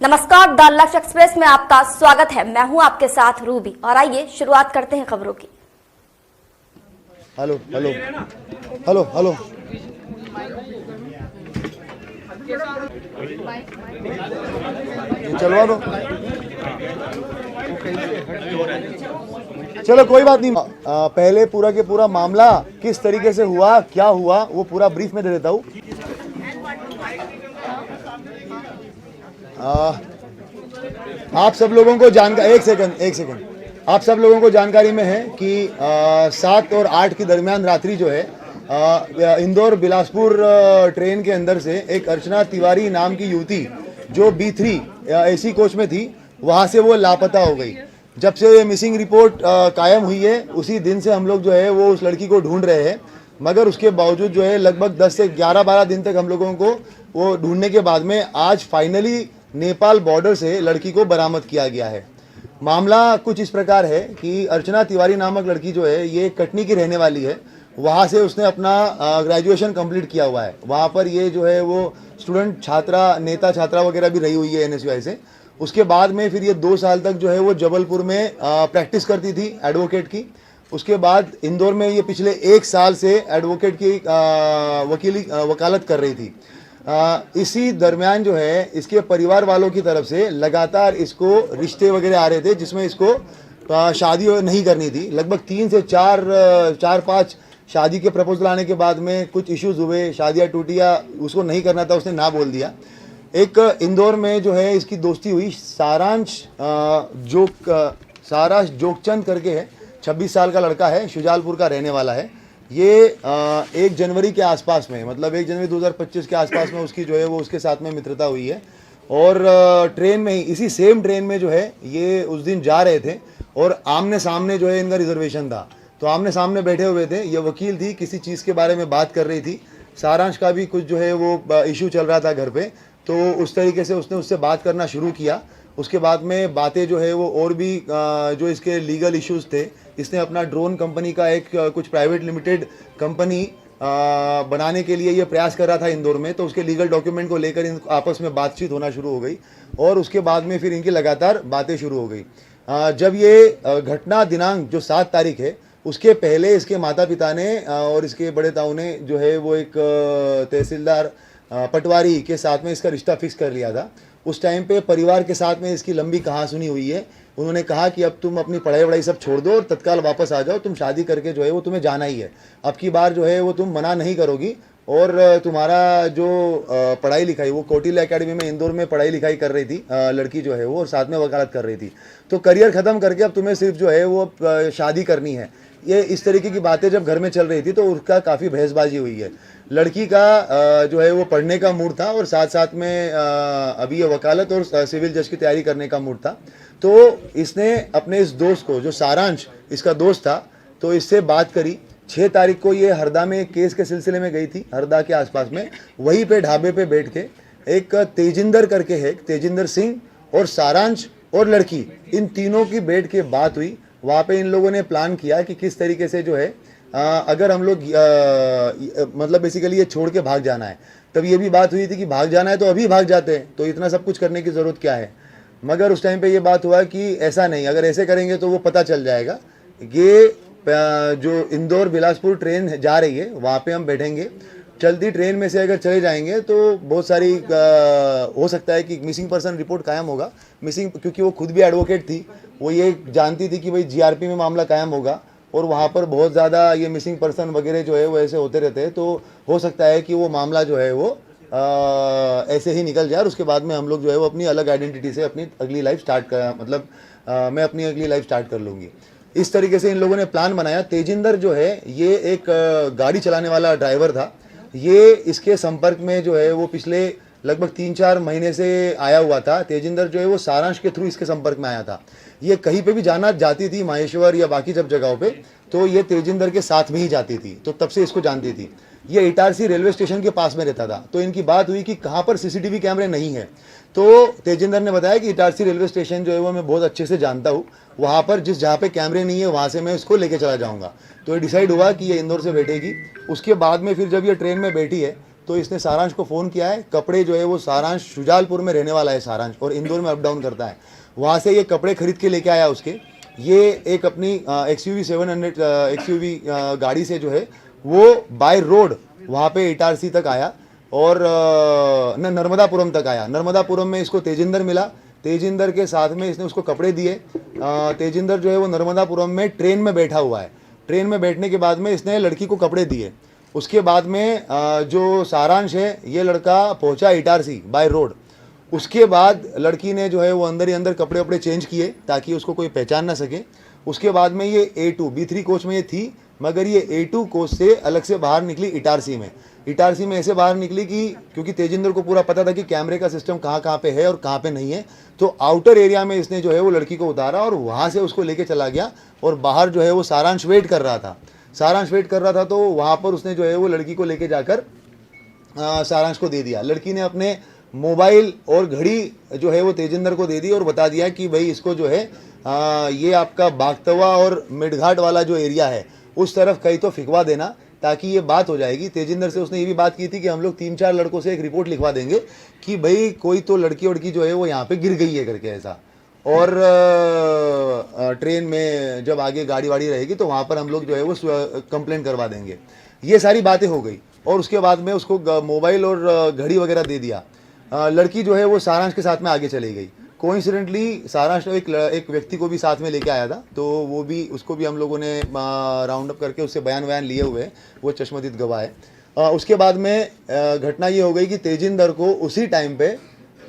नमस्कार, द लक्ष्य एक्सप्रेस में आपका स्वागत है। मैं हूं आपके साथ रूबी और आइए शुरुआत करते हैं खबरों की। हेलो हेलो हेलो हेलो चलवा दो। चलो कोई बात नहीं। पहले पूरा के पूरा मामला किस तरीके से हुआ, क्या हुआ, वो पूरा ब्रीफ में दे देता हूँ। आप सब लोगों को जानकारी, एक सेकंड, आप सब लोगों को जानकारी में है कि 7 और 8 के दरमियान रात्रि जो है इंदौर बिलासपुर ट्रेन के अंदर से एक अर्चना तिवारी नाम की युवती जो B3 AC कोच में थी, वहाँ से वो लापता हो गई। जब से ये मिसिंग रिपोर्ट कायम हुई है, उसी दिन से हम लोग जो है वो उस लड़की को ढूंढ रहे हैं, मगर उसके बावजूद जो है लगभग 10 से 11-12 दिन तक हम लोगों को वो ढूंढने के बाद में आज फाइनली नेपाल बॉर्डर से लड़की को बरामद किया गया है। मामला कुछ इस प्रकार है कि अर्चना तिवारी नामक लड़की जो है ये कटनी की रहने वाली है। वहाँ से उसने अपना ग्रेजुएशन कंप्लीट किया हुआ है। वहाँ पर ये जो है वो स्टूडेंट छात्रा, नेता छात्रा वगैरह भी रही हुई है NSUI से। उसके बाद में फिर ये 2 साल तक जो है वो जबलपुर में प्रैक्टिस करती थी एडवोकेट की। उसके बाद इंदौर में ये पिछले 1 साल से एडवोकेट की वकालत कर रही थी। इसी दरमियान जो है इसके परिवार वालों की तरफ से लगातार इसको रिश्ते वगैरह आ रहे थे, जिसमें इसको शादी नहीं करनी थी। लगभग 3 से 4-5 शादी के प्रपोजल आने के बाद में कुछ इश्यूज हुए, शादियाँ टूटी या उसको नहीं करना था, उसने ना बोल दिया। एक इंदौर में जो है इसकी दोस्ती हुई सारांश जोगचंद करके है, 26 साल का लड़का है, शुजालपुर का रहने वाला है। ये 1 जनवरी के आसपास में, मतलब 1 जनवरी 2025 के आसपास में उसकी जो है वो उसके साथ में मित्रता हुई है। और ट्रेन में ही, इसी सेम ट्रेन में जो है ये उस दिन जा रहे थे और आमने सामने जो है इनका रिजर्वेशन था, तो आमने सामने बैठे हुए थे। ये वकील थी, किसी चीज़ के बारे में बात कर रही थी। सारांश का भी कुछ जो है वो इशू चल रहा था घर पे, तो उस तरीके से उसने उससे बात करना शुरू किया। उसके बाद में बातें जो है वो और भी जो इसके लीगल इश्यूज थे, इसने अपना ड्रोन कंपनी का एक कुछ प्राइवेट लिमिटेड कंपनी बनाने के लिए ये प्रयास कर रहा था इंदौर में, तो उसके लीगल डॉक्यूमेंट को लेकर इन आपस में बातचीत होना शुरू हो गई और उसके बाद में फिर इनकी लगातार बातें शुरू हो गई। जब ये घटना दिनांक जो 7 तारीख है, उसके पहले इसके माता पिता ने और इसके बड़े ताऊ ने जो है वो एक तहसीलदार पटवारी के साथ में इसका रिश्ता फिक्स कर लिया था। उस टाइम पे परिवार के साथ में इसकी लंबी कहासुनी हुई है। उन्होंने कहा कि अब तुम अपनी पढ़ाई वढ़ाई सब छोड़ दो और तत्काल वापस आ जाओ, तुम शादी करके जो है वो तुम्हें जाना ही है। अब की बार जो है वो तुम मना नहीं करोगी और तुम्हारा जो पढ़ाई लिखाई, वो कौटिल्य एकेडमी में इंदौर में पढ़ाई लिखाई कर रही थी लड़की जो है वो, और साथ में वकालत कर रही थी, तो करियर ख़त्म करके अब तुम्हें सिर्फ जो है वो शादी करनी है। ये इस तरीके की बातें जब घर में चल रही थी तो उसका काफ़ी बहसबाजी हुई है। लड़की का जो है वो पढ़ने का मूड था और साथ साथ में अभी ये वकालत और सिविल जज की तैयारी करने का मूड था। तो इसने अपने इस दोस्त को, जो सारांश इसका दोस्त था, तो इससे बात करी। 6 तारीख को ये हरदा में एक केस के सिलसिले में गई थी, हरदा के आसपास में। वहीं पे ढाबे पे बैठ के एक तेजिंदर करके है, तेजिंदर सिंह और सारांश और लड़की, इन तीनों की बैठ के बात हुई। वहाँ पे इन लोगों ने प्लान किया कि किस तरीके से जो है अगर हम लोग मतलब बेसिकली ये छोड़ के भाग जाना है। तब ये भी बात हुई थी कि भाग जाना है तो अभी भाग जाते हैं, तो इतना सब कुछ करने की ज़रूरत क्या है। मगर उस टाइम पे ये बात हुआ कि ऐसा नहीं, अगर ऐसे करेंगे तो वो पता चल जाएगा। ये जो इंदौर बिलासपुर ट्रेन जा रही है वहाँ पे हम बैठेंगे, चलती ट्रेन में से अगर चले जाएंगे तो बहुत सारी हो सकता है कि मिसिंग पर्सन रिपोर्ट कायम होगा। मिसिंग, क्योंकि वो खुद भी एडवोकेट थी, वो ये जानती थी कि भाई GRP में मामला कायम होगा और वहाँ पर बहुत ज़्यादा ये मिसिंग पर्सन वगैरह जो है वो ऐसे होते रहते हैं, तो हो सकता है कि वो मामला जो है वो ऐसे ही निकल जाए और उसके बाद में हम लोग जो है वो अपनी अलग आइडेंटिटी से अपनी अगली लाइफ स्टार्ट कर, मतलब मैं अपनी अगली लाइफ स्टार्ट कर लूँगी। इस तरीके से इन लोगों ने प्लान बनाया। तेजिंदर जो है ये एक गाड़ी चलाने वाला ड्राइवर था। ये इसके संपर्क में जो है वो पिछले लगभग 3-4 महीने से आया हुआ था। तेजिंदर जो है वो सारांश के थ्रू इसके संपर्क में आया था। ये कहीं पे भी जाना जाती थी, माहेश्वर या बाकी जब जगहों पे, तो ये तेजिंदर के साथ में ही जाती थी, तो तब से इसको जानती थी। ये इटारसी रेलवे स्टेशन के पास में रहता था, तो इनकी बात हुई कि कहाँ पर CCTV कैमरे नहीं है। तो तेजिंदर ने बताया कि इटारसी रेलवे स्टेशन जो है वो मैं बहुत अच्छे से जानता हूँ, वहाँ पर जहाँ पे कैमरे नहीं है वहाँ से मैं इसको लेके चला जाऊँगा। तो ये डिसाइड हुआ कि ये इंदौर से बैठेगी। उसके बाद में फिर जब ये ट्रेन में बैठी है तो इसने सारांश को फ़ोन किया है। कपड़े जो है वो सारांश शुजालपुर में रहने वाला है सारांश, और इंदौर में अप डाउन करता है। वहाँ से ये कपड़े खरीद के लेके आया उसके। ये एक अपनी XUV 700 XUV गाड़ी से जो है वो बाय रोड वहाँ पे इटारसी तक आया और नर्मदापुरम तक आया। नर्मदापुरम में इसको तेजिंदर मिला। तेजिंदर के साथ में इसने उसको कपड़े दिए। तेजिंदर जो है वो नर्मदापुरम में ट्रेन में बैठा हुआ है। ट्रेन में बैठने के बाद में इसने लड़की को कपड़े दिए। उसके बाद में जो सारांश है ये लड़का पहुंचा इटारसी बाय रोड। उसके बाद लड़की ने जो है वो अंदर ही अंदर कपड़े वपड़े चेंज किए ताकि उसको कोई पहचान ना सके। उसके बाद में ये A2 B3 कोच में ये थी, मगर ये A2 कोच से अलग से बाहर निकली इटारसी में। इटारसी में ऐसे बाहर निकली कि क्योंकि तेजिंदर को पूरा पता था कि कैमरे का सिस्टम कहाँ कहाँ पे है और कहाँ पे नहीं है, तो आउटर एरिया में इसने जो है वो लड़की को उतारा और वहाँ से उसको लेके चला गया। और बाहर जो है वो सारांश वेट कर रहा था। सारांश वेट कर रहा था तो वहाँ पर उसने जो है वो लड़की को लेके जाकर सारांश को दे दिया। लड़की ने अपने मोबाइल और घड़ी जो है वो तेजिंदर को दे दी और बता दिया कि भाई इसको जो है ये आपका बागतवा और मिडघाट वाला जो एरिया है उस तरफ कहीं तो फिकवा देना ताकि ये बात हो जाएगी। तेजिंदर से उसने ये भी बात की थी कि हम लोग 3-4 लड़कों से एक रिपोर्ट लिखवा देंगे कि भाई कोई तो लड़की वड़की जो है वो यहाँ पे गिर गई है करके ऐसा। और ट्रेन में जब आगे गाड़ी वाड़ी रहेगी तो वहाँ पर हम लोग जो है वो कंप्लेंट करवा देंगे। ये सारी बातें हो गई और उसके बाद में उसको मोबाइल और घड़ी वगैरह दे दिया। लड़की जो है वो सारांश के साथ में आगे चली गई। कोइंसिडेंटली सारांश एक व्यक्ति को भी साथ में लेके आया था, तो वो भी उसको भी हम लोगों ने राउंड अप करके उससे बयान लिए हुए, वो चश्मदीद गवाह है। उसके बाद में घटना ये हो गई कि तेजिंदर को उसी टाइम पे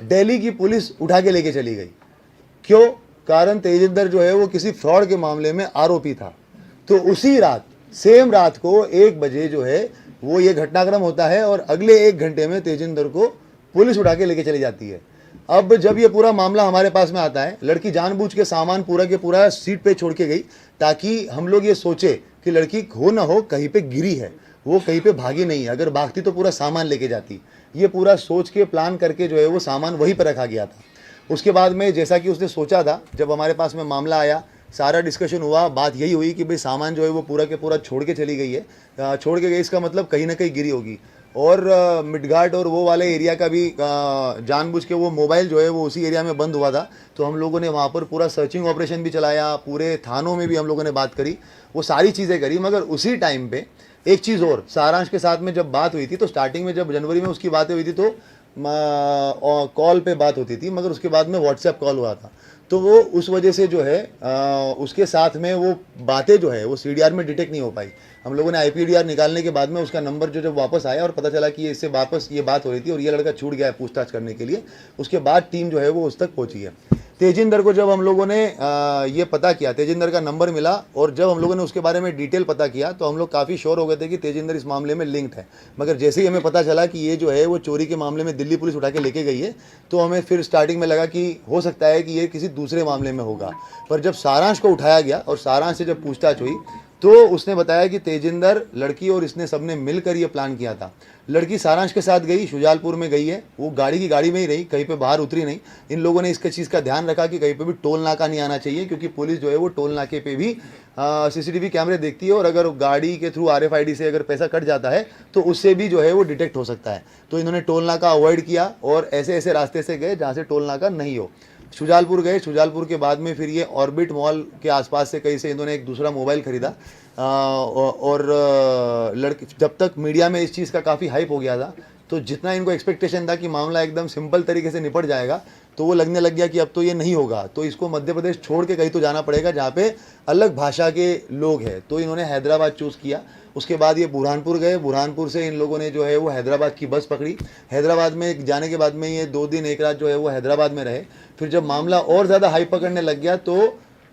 दिल्ली की पुलिस उठा के लेके चली गई। क्यों? कारण तेजिंदर जो है वो किसी फ्रॉड के मामले में आरोपी था। तो उसी रात सेम रात को 1 बजे जो है वो ये घटनाक्रम होता है और अगले 1 घंटे में तेजिंदर को पुलिस उठा के लेके चली जाती है। अब जब ये पूरा मामला हमारे पास में आता है, लड़की जानबूझ के सामान पूरा के पूरा सीट पे छोड़ के गई ताकि हम लोग ये सोचे कि लड़की हो ना हो कहीं पे गिरी है, वो कहीं पे भागी नहीं है। अगर भागती तो पूरा सामान लेके जाती। ये पूरा सोच के प्लान करके जो है वो सामान वहीं पर रखा गया था। उसके बाद में जैसा कि उसने सोचा था, जब हमारे पास में मामला आया, सारा डिस्कशन हुआ, बात यही हुई कि भाई सामान जो है वो पूरा के पूरा छोड़ के चली गई है। छोड़ के गई इसका मतलब कहीं ना कहीं गिरी होगी। और मिडघाट और वो वाले एरिया का भी जानबूझ के वो मोबाइल जो है वो उसी एरिया में बंद हुआ था। तो हम लोगों ने वहाँ पर पूरा सर्चिंग ऑपरेशन भी चलाया, पूरे थानों में भी हम लोगों ने बात करी, वो सारी चीज़ें करी। मगर उसी टाइम पे एक चीज़ और, सारांश के साथ में जब बात हुई थी तो स्टार्टिंग में जब जनवरी में उसकी बातें हुई थी तो कॉल पे बात होती थी, मगर उसके बाद में व्हाट्सएप कॉल हुआ था। तो वो उस वजह से जो है उसके साथ में वो बातें जो है वो CDR में डिटेक्ट नहीं हो पाई। हम लोगों ने IPDR निकालने के बाद में उसका नंबर जो जब वापस आया और पता चला कि इससे वापस ये बात हो रही थी और ये लड़का छूट गया है पूछताछ करने के लिए, उसके बाद टीम जो है वो उस तक पहुंची है। तेजिंदर को जब हम लोगों ने ये पता किया, तेजिंदर का नंबर मिला और जब हम लोगों ने उसके बारे में डिटेल पता किया तो हम लोग काफ़ी श्योर हो गए थे कि तेजिंदर इस मामले में लिंक्ड है। मगर जैसे ही हमें पता चला कि ये जो है वो चोरी के मामले में दिल्ली पुलिस उठा के लेके गई है, तो हमें फिर स्टार्टिंग में लगा कि हो सकता है कि ये किसी दूसरे मामले में होगा। पर जब सारांश को उठाया गया और सारांश से जब पूछताछ हुई तो उसने बताया कि तेजिंदर, लड़की और इसने सबने मिलकर ये प्लान किया था। लड़की सारांश के साथ गई, शुजालपुर में गई है, वो गाड़ी में ही रही, कहीं पे बाहर उतरी नहीं। इन लोगों ने इसके चीज़ का ध्यान रखा कि कहीं पे भी टोल नाका नहीं आना चाहिए, क्योंकि पुलिस जो है वो टोल नाके पे भी CCTV कैमरे देखती है और अगर गाड़ी के थ्रू RFID से अगर पैसा कट जाता है तो उससे भी जो है वो डिटेक्ट हो सकता है। तो इन्होंने टोल नाका अवॉइड किया और ऐसे ऐसे रास्ते से गए जहाँ से टोल नाका नहीं हो। शुजालपुर गए, शुजालपुर के बाद में फिर ये ऑर्बिट मॉल के आसपास से कहीं से इन्होंने एक दूसरा मोबाइल खरीदा। और लड़के, जब तक मीडिया में इस चीज़ का काफ़ी हाइप हो गया था तो जितना इनको एक्सपेक्टेशन था कि मामला एकदम सिंपल तरीके से निपट जाएगा, तो वो लगने लग गया कि अब तो ये नहीं होगा, तो इसको मध्य प्रदेश छोड़ के कहीं तो जाना पड़ेगा जहाँ पे अलग भाषा के लोग हैं। तो इन्होंने हैदराबाद चूज़ किया। उसके बाद ये बुरहानपुर गए। बुरहानपुर से इन लोगों ने जो है वो हैदराबाद की बस पकड़ी। हैदराबाद में जाने के बाद में ये 2 दिन 1 रात जो है वो हैदराबाद में रहे। फिर जब मामला और ज़्यादा हाइप पकड़ने लग गया तो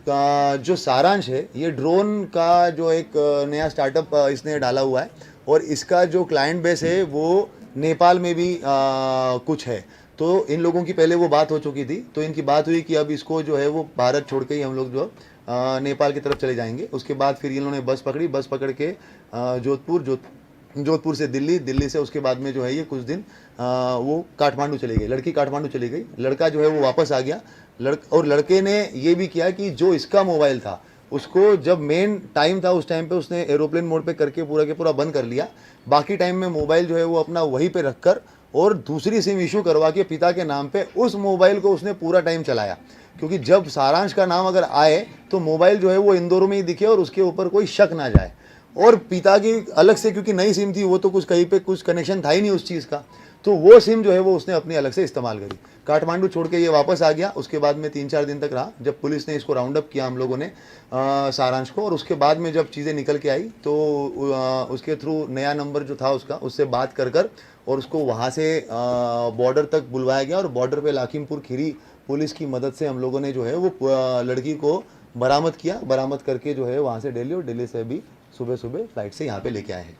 जो सारांश है, ये ड्रोन का जो एक नया स्टार्टअप इसने डाला हुआ है और इसका जो क्लाइंट बेस है वो नेपाल में भी कुछ है। तो इन लोगों की पहले वो बात हो चुकी थी, तो इनकी बात हुई कि अब इसको जो है वो भारत छोड़ के ही हम लोग जो नेपाल की तरफ चले जाएंगे। उसके बाद फिर इन लोगों ने बस पकड़ी, बस पकड़ के जोधपुर से दिल्ली, दिल्ली से उसके बाद में जो है ये कुछ दिन वो काठमांडू चली गई। लड़की काठमांडू चली गई, लड़का जो है वो वापस आ गया। और लड़के ने ये भी किया कि जो इसका मोबाइल था उसको जब मेन टाइम था उस टाइम पे उसने एरोप्लेन मोड पे करके पूरा के पूरा बंद कर लिया। बाकी टाइम में मोबाइल जो है वो अपना वहीं पे रखकर और दूसरी सिम इशू करवा के पिता के नाम पे उस मोबाइल को उसने पूरा टाइम चलाया, क्योंकि जब सारांश का नाम अगर आए तो मोबाइल जो है वो इंदौर में ही दिखे और उसके ऊपर कोई शक ना जाए। और पिता की अलग से, क्योंकि नई सिम थी, वो तो कुछ कहीं पे कुछ कनेक्शन था ही नहीं उस चीज़ का, तो वो सिम जो है वो उसने अपनी अलग से इस्तेमाल करी। काठमांडू छोड़ के ये वापस आ गया। उसके बाद में 3-4 दिन तक रहा, जब पुलिस ने इसको राउंड अप किया हम लोगों ने सारांश को, और उसके बाद में जब चीज़ें निकल के आई तो उसके थ्रू नया नंबर जो था उसका, उससे बात कर और उसको वहाँ से बॉर्डर तक बुलवाया गया। और बॉर्डर पे लाखीमपुर खीरी पुलिस की मदद से हम लोगों ने जो है वो लड़की को बरामद किया। बरामद करके जो है वहाँ से दिल्ली, और दिल्ली से अभी सुबह सुबह फ्लाइट से यहाँ पे लेके आए हैं।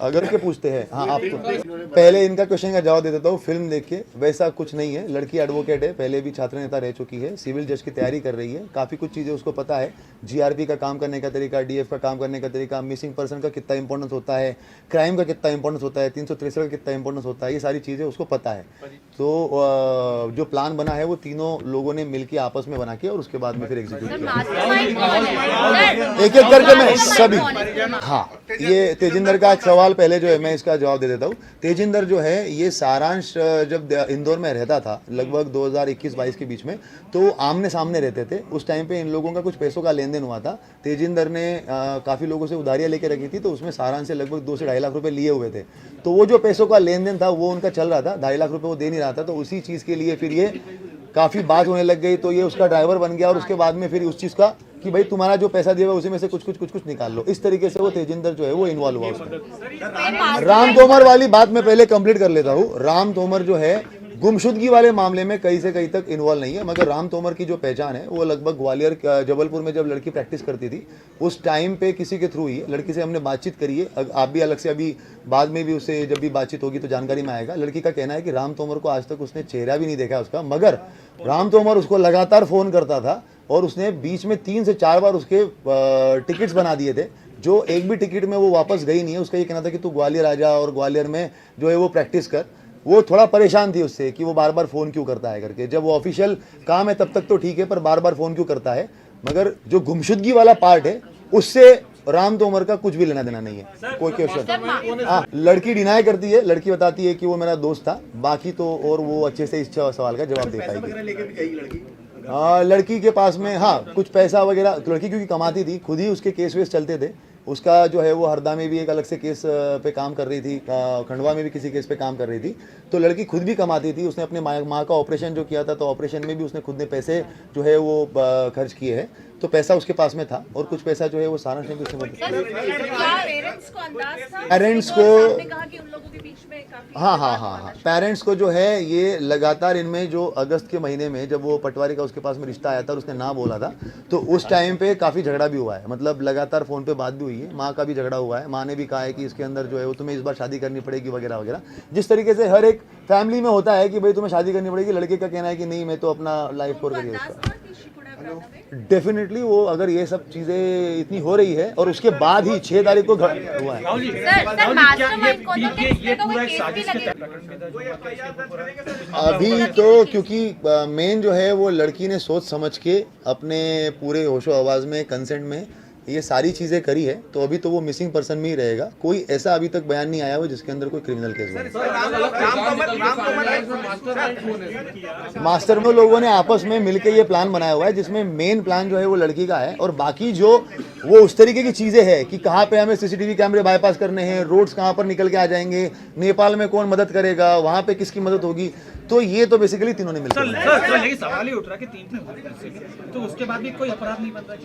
अगर के पूछते हैं, हाँ आपको पहले इनका क्वेश्चन का जवाब दे देता हूँ। फिल्म देख के वैसा कुछ नहीं है। लड़की एडवोकेट है, पहले भी छात्र नेता रह चुकी है, सिविल जज की तैयारी कर रही है, काफ़ी कुछ चीज़ें उसको पता है, जीआरपी का काम करने का तरीका, डीएफ का काम करने का तरीका, मिसिंग पर्सन का कितना इंपॉर्टेंस होता है, क्राइम का कितना इंपॉर्टेंस होता है, 363 का कितना इंपॉर्टेंस होता है, ये सारी चीज़ें उसको पता है। तो जो प्लान बना है वो तीनों लोगों ने मिलकर आपस में बना के और उसके बाद में फिर एग्जीक्यूट किया, एक एक करके मैं सभी। हाँ, ये तेजिंदर का एक सवाल पहले जो है मैं इसका जवाब दे देता हूँ। तेजिंदर जो है ये सारांश जब इंदौर में रहता था लगभग 2021-22 के बीच में, तो आमने सामने रहते थे। उस टाइम पे इन लोगों का कुछ पैसों का लेन देन हुआ था। तेजिंदर ने काफ़ी लोगों से उधारियाँ लेके रखी थी, तो उसमें सारांश से लगभग 2 से 2.5 लाख रुपए लिए हुए थे। तो वो जो पैसों का लेन देन था वो उनका चल रहा था, 2.5 लाख रुपए वो दे नहीं रहा था, तो उसी चीज़ के लिए फिर ये काफ़ी बात होने लग गई। तो ये उसका ड्राइवर बन गया और उसके बाद में फिर उस चीज़ का कि भाई तुम्हारा जो पैसा दिया हुआ उसी में से कुछ निकाल लो, इस तरीके से वो तेजिंदर जो है वो इन्वॉल्व हुआ उसमें। राम तोमर वाली बात मैं पहले कंप्लीट कर लेता हूँ। राम तोमर जो है गुमशुदगी वाले मामले में कहीं से कहीं तक इन्वॉल्व नहीं है, मगर राम तोमर की जो पहचान है वो लगभग ग्वालियर जबलपुर में जब लड़की प्रैक्टिस करती थी उस टाइम पे किसी के थ्रू ही लड़की से हमने बातचीत करी है। आप भी अलग से अभी बाद में भी उससे जब भी बातचीत होगी तो जानकारी में आएगा। लड़की का कहना है कि राम तोमर को आज तक उसने चेहरा भी नहीं देखा उसका, मगर राम तोमर उसको लगातार फ़ोन करता था और उसने बीच में 3 से 4 बार उसके टिकट्स बना दिए थे, जो एक भी टिकट में वो वापस गई नहीं है। उसका ये कहना था कि तू ग्वालियर आ जा और ग्वालियर में जो है वो प्रैक्टिस कर। वो थोड़ा परेशान थी उससे कि वो बार बार फ़ोन क्यों करता है करके। जब वो ऑफिशियल काम है तब तक तो ठीक है, पर बार बार फ़ोन क्यों करता है। मगर जो गुमशुदगी वाला पार्ट है उससे राम तोमर का कुछ भी लेना देना नहीं है, कोई क्वेश्चन। हाँ, लड़की डिनाई करती है, लड़की बताती है कि वो मेरा दोस्त था, बाकी तो और वो अच्छे से इस सवाल का जवाब दे पाएगी। लड़की के पास में हाँ कुछ पैसा वगैरह, लड़की क्योंकि कमाती थी, खुद ही उसके केस वेस चलते थे। उसका जो है वो हरदा में भी एक अलग से केस पे काम कर रही थी, खंडवा में भी किसी केस पे काम कर रही थी। तो लड़की खुद भी कमाती थी। उसने अपने माँ का ऑपरेशन जो किया था तो ऑपरेशन में भी उसने खुद ने पैसे जो है वो खर्च किए हैं। तो पैसा उसके पास में था और कुछ पैसा जो है वो सारांश ने भी उसने पेरेंट्स को हाँ पेरेंट्स को जो है ये लगातार इनमें जो अगस्त के महीने में जब वो पटवारी का उसके पास में रिश्ता आया था और उसने ना बोला था तो उस टाइम पे काफ़ी झगड़ा भी हुआ है। मतलब लगातार फ़ोन पे बात भी हुई है, माँ का भी झगड़ा हुआ है। माँ ने भी कहा है कि इसके अंदर जो है वो तुम्हें इस बार शादी करनी पड़ेगी वगैरह वगैरह, जिस तरीके से हर एक फैमिली में होता है कि भाई तुम्हें शादी करनी पड़ेगी। लड़के का कहना है कि नहीं मैं तो अपना लाइफ कोर करिए उसका। डेफिनेटली वो अगर ये सब चीज़ें इतनी हो रही है और उसके बाद ही 6 तारीख को हुआ है। अभी तो क्योंकि मेन जो है वो लड़की ने सोच समझ के अपने पूरे होशो आवाज़ में कंसेंट में ये सारी चीज़ें करी है, तो अभी तो वो मिसिंग पर्सन में ही रहेगा। कोई ऐसा अभी तक बयान नहीं आया हो जिसके अंदर कोई क्रिमिनल केस हो। मास्टर में लोगों ने आपस में मिलकर ये प्लान बनाया हुआ है जिसमें मेन प्लान जो है वो लड़की का है और बाकी जो वो उस तरीके की चीज़ें हैं कि कहाँ पे हमें सीसीटीवी कैमरे बाईपास करने हैं, रोड्स कहाँ पर निकल के आ जाएंगे, नेपाल में कौन मदद करेगा, वहाँ पे किसकी मदद होगी, तो ये तो बेसिकली तीनों ने मिलकर लेकिन सवाल ही उठ रहा कि 3 तो उसके बाद भी कोई अपराध नहीं बन रहा।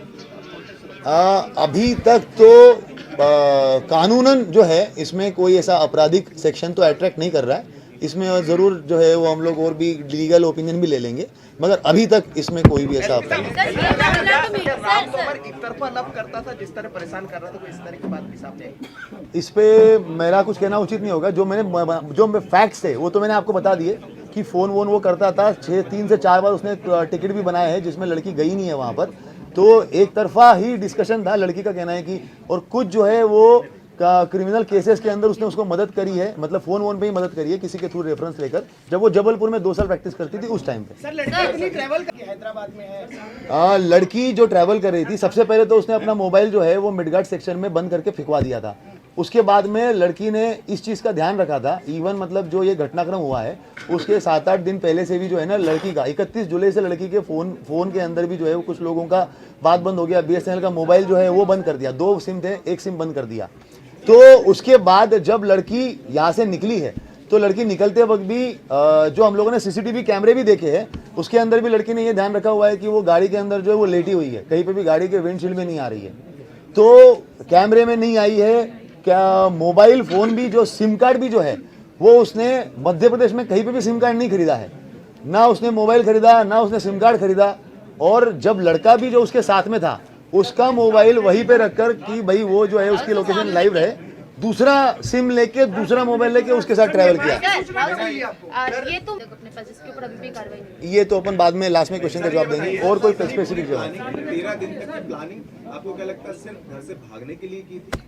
अभी तक तो कानूनन जो है इसमें कोई ऐसा आपराधिक सेक्शन तो अट्रैक्ट नहीं कर रहा है। इसमें ज़रूर जो है वो हम लोग और भी लीगल ओपिनियन भी ले लेंगे, मगर अभी तक इसमें कोई भी ऐसा अपराध जिस तरह परेशान कर रहा था इस तरह की बात भी सामने आई। इस पे मेरा कुछ कहना उचित नहीं होगा। जो फैक्ट्स थे वो तो मैंने आपको बता दिए कि फ़ोन वोन वो करता था। 3 से 4 बार उसने टिकट भी बनाए हैं जिसमें लड़की गई नहीं है वहाँ पर। तो एक तरफा ही डिस्कशन था, लड़की का कहना है कि, और कुछ जो है वो क्रिमिनल केसेस के अंदर उसने उसको मदद करी है, मतलब फोन वोन पे ही मदद करी है किसी के थ्रू रेफरेंस लेकर, जब वो जबलपुर में 2 साल प्रैक्टिस करती थी उस टाइम पे। सर लड़की इतनी ट्रैवल करके हैदराबाद में है। लड़की जो ट्रैवल कर रही थी, सबसे पहले तो उसने अपना मोबाइल जो है वो मिडगार्ड सेक्शन में बंद करके फिकवा दिया था। उसके बाद में लड़की ने इस चीज़ का ध्यान रखा था, इवन मतलब जो ये घटनाक्रम हुआ है उसके 7-8 दिन पहले से भी जो है ना, लड़की का 31 जुलाई से लड़की के फोन के अंदर भी जो है वो कुछ लोगों का बात बंद हो गया। BSNL का मोबाइल जो है वो बंद कर दिया, 2 सिम थे, 1 सिम बंद कर दिया। तो उसके बाद जब लड़की यहाँ से निकली है तो लड़की निकलते वक्त भी जो हम लोगों ने CCTV कैमरे भी देखे हैं उसके अंदर भी लड़की ने ये ध्यान रखा हुआ है कि वो गाड़ी के अंदर जो है वो लेटी हुई है, कहीं पे भी गाड़ी के विंडशील्ड में नहीं आ रही है, तो कैमरे में नहीं आई है। क्या मोबाइल फ़ोन भी जो सिम कार्ड भी जो है वो उसने मध्य प्रदेश में कहीं पे भी सिम कार्ड नहीं खरीदा है, ना उसने मोबाइल खरीदा ना उसने सिम कार्ड खरीदा। और जब लड़का भी जो उसके साथ में था उसका मोबाइल वहीं पे रखकर कि भाई वो जो है उसकी लोकेशन लाइव रहे, दूसरा सिम लेके दूसरा मोबाइल लेके उसके साथ ट्रैवल किया। ये तो अपने पास इसके ऊपर अभी भी कार्रवाई नहीं। ये तो अपन बाद में लास्ट में क्वेश्चन का जवाब देंगे, और कोई स्पेसिफिक जवाब। 13 दिन तक की प्लानिंग आपको क्या लगता है सिर्फ घर से भागने के लिए की थी?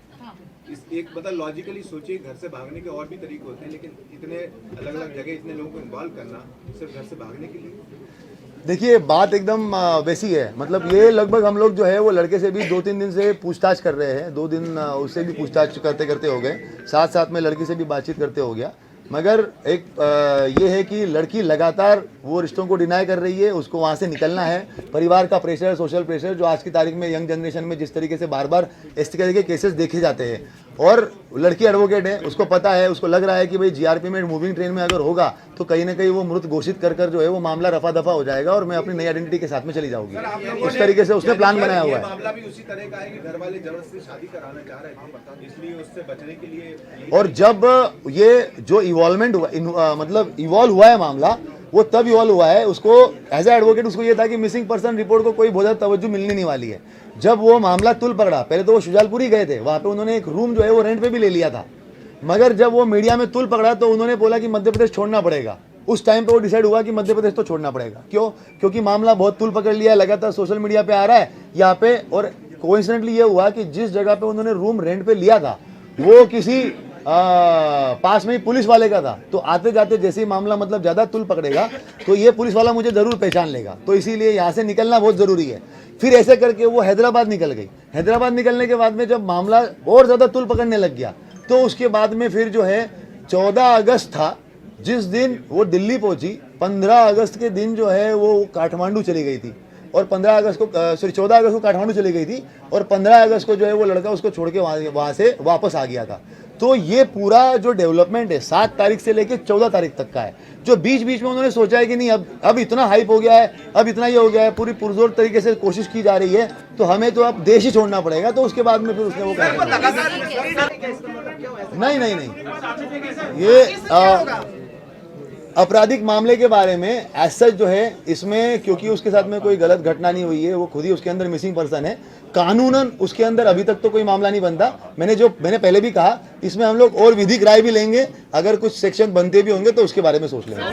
इस एक मतलब लॉजिकली सोचिए, घर से भागने के और भी तरीके होते हैं, लेकिन इतने अलग अलग जगह इतने लोगों को इन्वॉल्व करना सिर्फ घर से भागने के लिए? देखिए बात एकदम वैसी है, मतलब ये लगभग हम लोग जो है वो लड़के से भी 2-3 दिन से पूछताछ कर रहे हैं, 2 दिन उससे भी पूछताछ करते करते हो गए, साथ साथ में लड़की से भी बातचीत करते हो गया। मगर एक ये है कि लड़की लगातार वो रिश्तों को डिनाई कर रही है, उसको वहाँ से निकलना है। परिवार का प्रेशर, सोशल प्रेशर जो आज की तारीख में यंग जनरेशन में जिस तरीके से बार बार इस तरह के केसेस देखे जाते हैं, और लड़की एडवोकेट है, उसको पता है, उसको लग रहा है कि भाई GRP में मूविंग ट्रेन में अगर होगा तो कहीं ना कहीं वो मृत घोषित कर जो है वो मामला रफा दफा हो जाएगा और मैं अपनी नई आइडेंटिटी के साथ में चली जाऊंगी। उस तरीके से उसने प्लान बनाया हुआ है। मामला भी उसी तरह का है कि घर वाले जबरदस्ती शादी कराना चाह रहे थे, इसलिए उससे बचने के लिए। और जब ये जो इवॉल्वमेंट हुआ, मतलब इवॉल्व हुआ है मामला, वो तब इवॉल्व हुआ है, उसको एज ए एडवोकेट उसको ये था कि मिसिंग पर्सन रिपोर्ट को कोई बहुत ज़्यादा तवज्जो मिलने नहीं वाली है। जब वो मामला तुल पकड़ा, पहले तो वो शुजालपुर ही गए थे, वहाँ पे उन्होंने एक रूम जो है वो रेंट पे भी ले लिया था, मगर जब वो मीडिया में तुल पकड़ा तो उन्होंने बोला कि मध्य प्रदेश छोड़ना पड़ेगा। उस टाइम पे वो डिसाइड हुआ कि मध्य प्रदेश तो छोड़ना पड़ेगा। क्यों? क्योंकि मामला बहुत तुल पकड़ लिया है, लगातार सोशल मीडिया पे आ रहा है यहाँ पे। और कोइंसिडेंटली ये हुआ कि जिस जगह पे उन्होंने रूम रेंट पे लिया था वो किसी पास में ही पुलिस वाले का था, तो आते जाते जैसे ही मामला मतलब ज्यादा तुल पकड़ेगा तो ये पुलिस वाला मुझे जरूर पहचान लेगा, तो इसीलिए यहाँ से निकलना बहुत जरूरी है। फिर ऐसे करके वो हैदराबाद निकल गई। हैदराबाद निकलने के बाद में जब मामला और ज्यादा तुल पकड़ने लग गया तो उसके बाद में फिर जो है 14 अगस्त था जिस दिन वो दिल्ली पहुंची, 15 अगस्त के दिन जो है वो काठमांडू चली गई थी, और 14 अगस्त को काठमांडू चली गई थी, और 15 अगस्त को जो है वो लड़का उसको छोड़ के वहाँ से वापस आ गया था। तो ये पूरा जो डेवलपमेंट है 7 तारीख से लेके 14 तारीख तक का है, जो बीच बीच में उन्होंने सोचा है कि नहीं अब इतना हाइप हो गया है, अब इतना ये हो गया है, पूरी पुरजोर तरीके से कोशिश की जा रही है, तो हमें तो अब देश ही छोड़ना पड़ेगा। तो उसके बाद में फिर उसने वो कहा नहीं, ये आपराधिक मामले के बारे में एज सच जो है इसमें, क्योंकि उसके साथ में कोई गलत घटना नहीं हुई है, वो खुद ही उसके अंदर मिसिंग पर्सन है, कानूनन उसके अंदर अभी तक तो कोई मामला नहीं बनता। मैंने पहले भी कहा, इसमें हम लोग और विधिक राय भी लेंगे, अगर कुछ सेक्शन बनते भी होंगे तो उसके बारे में सोच लेंगे।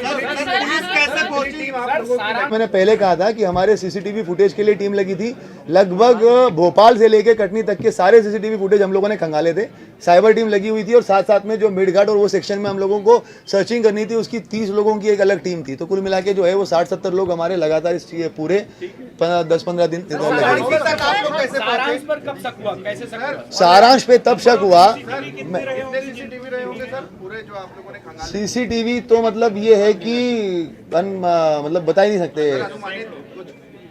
मैंने पहले कहा था कि हमारे CCTV फुटेज के लिए टीम लगी थी, लगभग भोपाल से लेकर कटनी तक के सारे CCTV फुटेज हम लोगों ने खंगाले थे, साइबर टीम लगी हुई थी, और साथ साथ में जो मिड घाट और वो सेक्शन में हम लोगों को सर्चिंग करनी थी उसकी 30 लोगों की एक अलग टीम थी। तो कुल मिला के जो है वो 60-70 लोग हमारे लगातार इस पूरे 10-15 दिन लगे। सारांश पे तब शक हुआ। CCTV तो मतलब ये है कि मतलब बता ही नहीं सकते,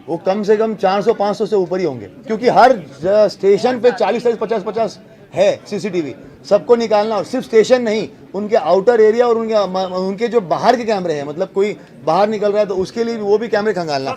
वो कम से कम 400-500 से ऊपर ही होंगे, क्योंकि हर स्टेशन पे 40-50 है CCTV, सबको निकालना। और सिर्फ स्टेशन नहीं, उनके आउटर एरिया और उनके जो बाहर के कैमरे हैं, मतलब कोई बाहर निकल रहा है तो उसके लिए वो भी कैमरे खंगालना।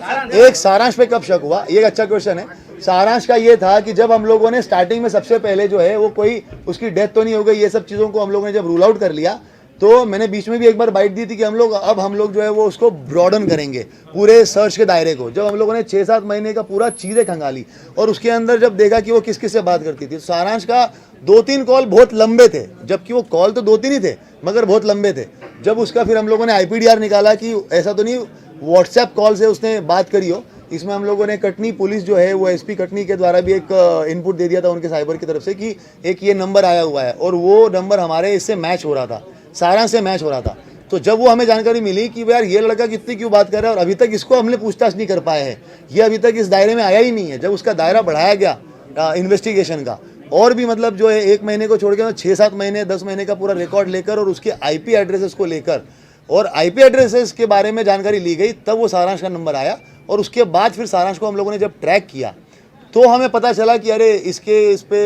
एक सारांश पे कब शक हुआ, ये अच्छा क्वेश्चन है। सारांश का ये था कि जब हम लोगों ने स्टार्टिंग में सबसे पहले जो है वो कोई उसकी डेथ तो नहीं हो गई, ये सब चीज़ों को हम लोगों ने जब रूल आउट कर लिया, तो मैंने बीच में भी एक बार बाइट दी थी कि हम लोग जो है वो उसको ब्रॉडन करेंगे पूरे सर्च के दायरे को। जब हम लोगों ने 6-7 महीने का पूरा चीज़ें खंगाली और उसके अंदर जब देखा कि वो किस किस से बात करती थी, सारांश का 2-3 कॉल बहुत लंबे थे, जबकि वो कॉल तो 2-3 ही थे मगर बहुत लंबे थे। जब उसका फिर हम लोगों ने IPDR निकाला कि ऐसा तो नहीं व्हाट्सएप कॉल से उसने बात करी हो, इसमें हम लोगों ने कटनी पुलिस जो है वो एसपी कटनी के द्वारा भी एक इनपुट दे दिया था उनके साइबर की तरफ से कि एक ये नंबर आया हुआ है और वो नंबर हमारे इससे मैच हो रहा था, सारांश से मैच हो रहा था। तो जब वो हमें जानकारी मिली कि यार ये लड़का कितनी क्यों बात कर रहा है और अभी तक इसको हमने पूछताछ नहीं कर पाए हैं, ये अभी तक इस दायरे में आया ही नहीं है। जब उसका दायरा बढ़ाया गया इन्वेस्टिगेशन का और भी मतलब जो है 1 महीने को छोड़ के 6-7 महीने 10 महीने का पूरा रिकॉर्ड लेकर और उसके IP एड्रेसेस को लेकर और IP एड्रेसेस के बारे में जानकारी ली गई, तब वो सारांश का नंबर आया। और उसके बाद फिर सारांश को हम लोगों ने जब ट्रैक किया तो हमें पता चला कि अरे इस पे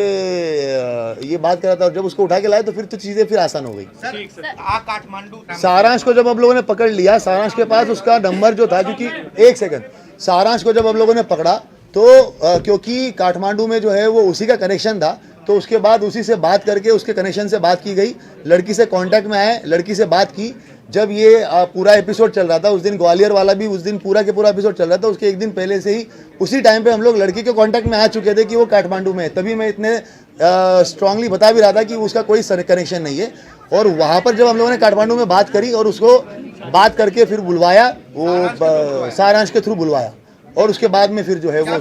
ये बात कर रहा था और जब उसको उठा के लाए तो फिर तो चीज़ें फिर आसान हो गई। काठमांडू सारांश को जब हम लोगों ने पकड़ लिया, सारांश के पास उसका नंबर जो था, क्योंकि 1 सेकंड, सारांश को जब हम लोगों ने पकड़ा तो क्योंकि काठमांडू में जो है वो उसी का कनेक्शन था, तो उसके बाद उसी से बात करके उसके कनेक्शन से बात की गई, लड़की से कांटेक्ट में आए, लड़की से बात की। जब ये पूरा एपिसोड चल रहा था उस दिन, ग्वालियर वाला भी उस दिन पूरा के पूरा एपिसोड चल रहा था, उसके 1 दिन पहले से ही उसी टाइम पे हम लोग लड़की के कांटेक्ट में आ चुके थे कि वो काठमांडू में है। तभी मैं इतने स्ट्रांगली बता भी रहा था कि उसका कोई कनेक्शन नहीं है। और वहाँ पर जब हम लोगों ने काठमांडू में बात करी और उसको बात करके फिर बुलवाया, वो सारांश के थ्रू बुलवाया और उसके बाद में फिर जो है वो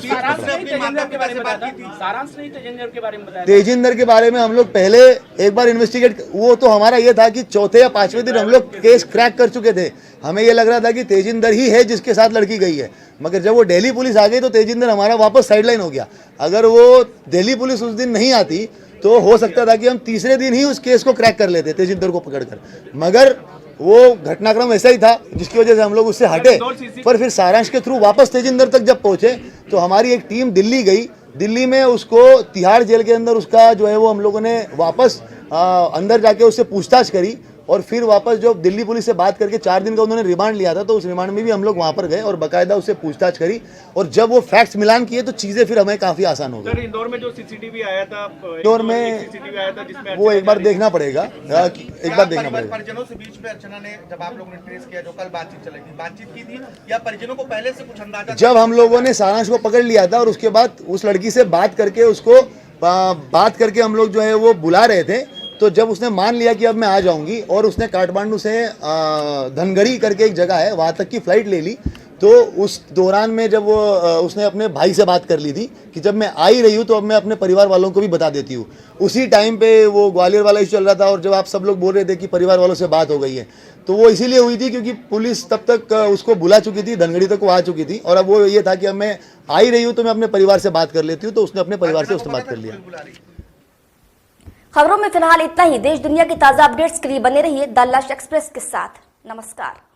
तेजिंदर के बारे में हम लोग पहले एक बार इन्वेस्टिगेट, वो तो हमारा ये था कि चौथे या 5वें दिन हम लोग केस क्रैक कर चुके थे। हमें ये लग रहा था कि तेजिंदर ही है जिसके साथ लड़की गई है, मगर जब वो दिल्ली पुलिस आ गई तो तेजिंदर हमारा वापस साइडलाइन हो गया। अगर वो दिल्ली पुलिस उस दिन नहीं आती तो हो सकता था कि हम तीसरे दिन ही उस केस को क्रैक कर लेते तेजिंदर को पकड़कर, मगर वो घटनाक्रम ऐसा ही था जिसकी वजह से हम लोग उससे हटे। पर फिर सारांश के थ्रू वापस तेजिंदर तक जब पहुंचे तो हमारी एक टीम दिल्ली गई, दिल्ली में उसको तिहाड़ जेल के अंदर उसका जो है वो हम लोगों ने वापस अंदर जाके उससे पूछताछ करी और फिर वापस जो दिल्ली पुलिस से बात करके 4 दिन का उन्होंने रिमांड लिया था, तो उस रिमांड में भी हम लोग वहाँ पर गए और बाकायदा उससे पूछताछ करी और जब वो फैक्ट्स मिलान किए तो चीज़ें फिर हमें काफ़ी आसान हो गई। इंदौर में जो सीसीटीवी आया था, इंदौर में जिसमें वो एक बार देखना पड़ेगा, एक बार देखना पड़ेगा। परिजनों से बीच में अर्चना ने, जब आप लोगों ने ट्रेस किया, जो कल बातचीत चलेगी, बातचीत की थी या परिजनों को पहले से कुछ अंदाजा? जब हम लोगों ने सारांश को पकड़ लिया था और उसके बाद उस लड़की से बात करके उसको बात करके हम लोग जो है वो बुला रहे थे, तो जब उसने मान लिया कि अब मैं आ जाऊंगी और उसने काठमांडू से धनगढ़ी करके एक जगह है वहाँ तक की फ़्लाइट ले ली, तो उस दौरान में जब वो उसने अपने भाई से बात कर ली थी कि जब मैं आ ही रही हूँ तो अब मैं अपने परिवार वालों को भी बता देती हूँ। उसी टाइम पे वो ग्वालियर वाला इशू चल रहा था और जब आप सब लोग बोल रहे थे कि परिवार वालों से बात हो गई है, तो वो इसीलिए हुई थी क्योंकि पुलिस तब तक उसको बुला चुकी थी, धनगढ़ी तक वो आ चुकी थी और अब वो ये था कि अब मैं आ ही रही हूँ तो मैं अपने परिवार से बात कर लेती हूँ, तो उसने अपने परिवार से उसने बात कर लिया। खबरों में फिलहाल इतना ही। देश दुनिया की ताजा अपडेट्स के लिए बने रहिए द लश एक्सप्रेस के साथ। नमस्कार।